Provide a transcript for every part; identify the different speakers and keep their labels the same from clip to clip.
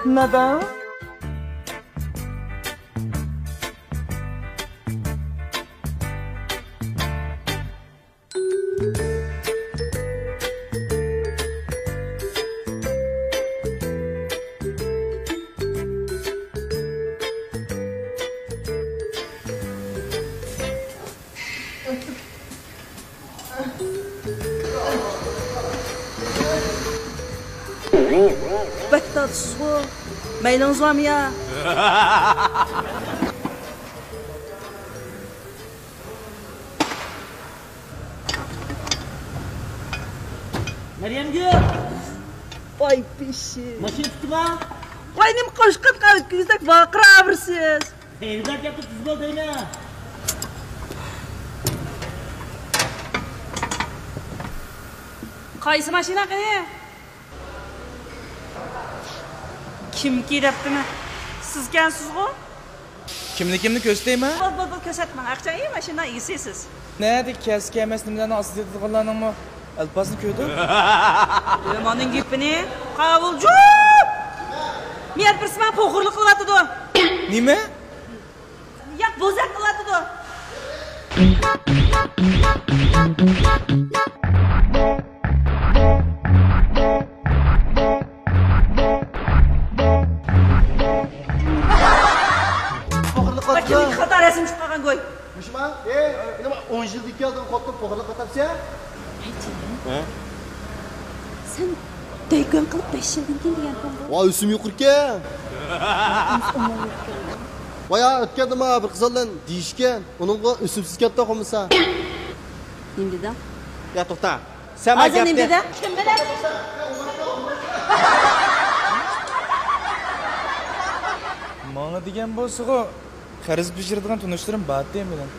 Speaker 1: Neden? Bek tatsız bu. Mailiniz var mı ya?
Speaker 2: Meryem Gül.
Speaker 1: Vay pişi.
Speaker 2: Maşın tuttu mu?
Speaker 1: Vay nem koşkun kavit güzdek vakıra abırsız.
Speaker 2: Teyzat yaptı tuz bol değil mi?
Speaker 1: Qaysı maşina qani? Kimki deptimi? Sizkensiz-ku?
Speaker 3: Kimni ko'rsataymi?
Speaker 1: Bo'l ko'rsatmang. Aqchai mashina egisiz.
Speaker 3: Nadi kasga emas nimalarni ostida turganlarningmi alpasni ko'rdi?
Speaker 1: Yo'moning gapini qabulju. Men birsman po'g'irlik qilyapti-ku.
Speaker 3: Nima?
Speaker 1: Yo'q, bo'zak qilyapti-ku. Kimlik xato rasm chiqqan qo'y.
Speaker 4: Mushma, nima 10 yillik keldim qotib po'g'irlik qatabsa?
Speaker 5: Sen daygon qilib 5 yildan keyin degan kun bu.
Speaker 4: Voy, usim yuqurkan. Voy, o'tgandima bir qizlar deyishgan. Uningga usimsiz katta qolmasa.
Speaker 5: Nim dedim?
Speaker 4: Ya to'xta. Sen ma
Speaker 5: gapni. Nim dedim? Kim biladi?
Speaker 3: Menga degan bo'lsa-ku, qarz pishiradigan tunishtirim batdi bilan.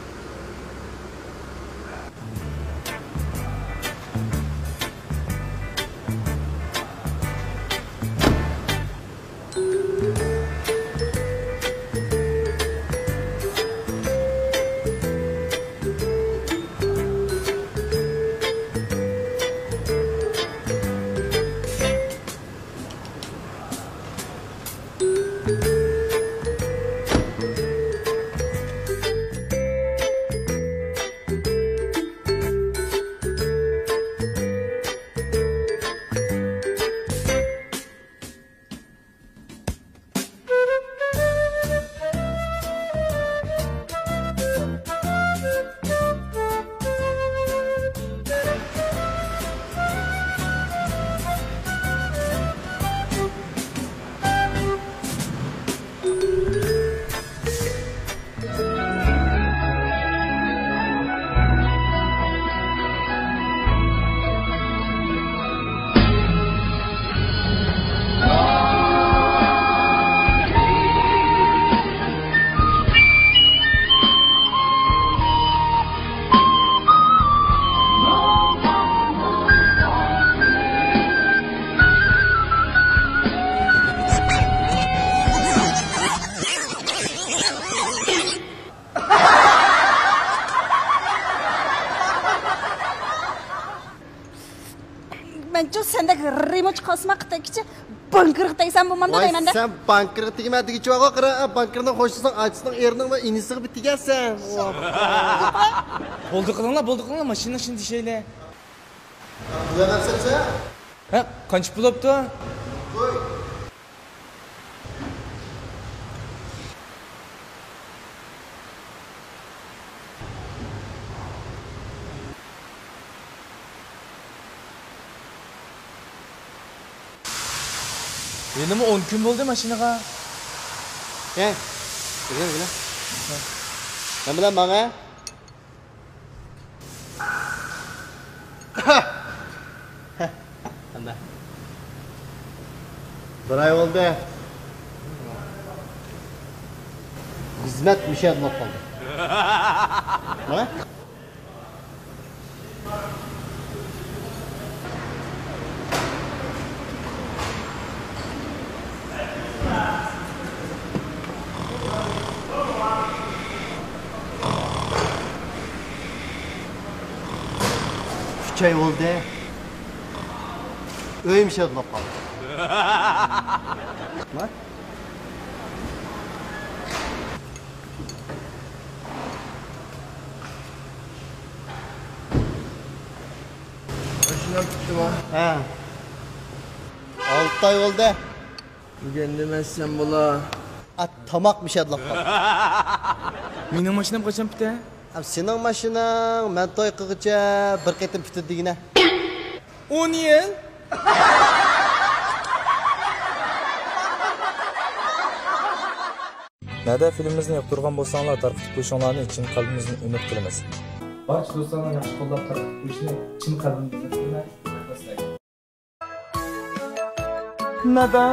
Speaker 5: Mencu sendek remoç kasmaktakichi bankırıq deysən bu manda deymen de.
Speaker 4: Sen bankırıq tegime degichi vaqa qara bankırdan xo'shsan aytsan erning va inisiga bitigasan.
Speaker 3: Bo'ldi qilinglar, mashina shunday şeylar.
Speaker 4: Uyanarsansa?
Speaker 3: Ha, qancha pul bo'pti?
Speaker 4: Qo'y.
Speaker 3: Benim 10 kun bo'ldi mashinaga.
Speaker 4: Gel. Gel. Ne bilen bana? Anda. Bir ay oldu. Hizmet müşahede oldu. Ne? Üç ay oldu. Öyle müşahede oldu. Bak.
Speaker 3: Mashinam tutdim ha.
Speaker 4: Ha. 6 ay oldu.
Speaker 3: Bugun demezsem bo'la.
Speaker 4: Tamakmış adlap bak.
Speaker 3: Mening mashinam qachon bitadi?
Speaker 4: Abi senin maşinan men toy qilguncha bir qaytim bitdi degina.
Speaker 3: 10 yil. Nada filmimizni yoqtirgan bo'lsanglar, tarqatib qo'yishinglarni chin qalbimizdan umid qilamiz. Barcha do'stlarning yaxshi qo'llab tarqatib qo'yishni chin qalbimizdan umid qilamiz. Nada?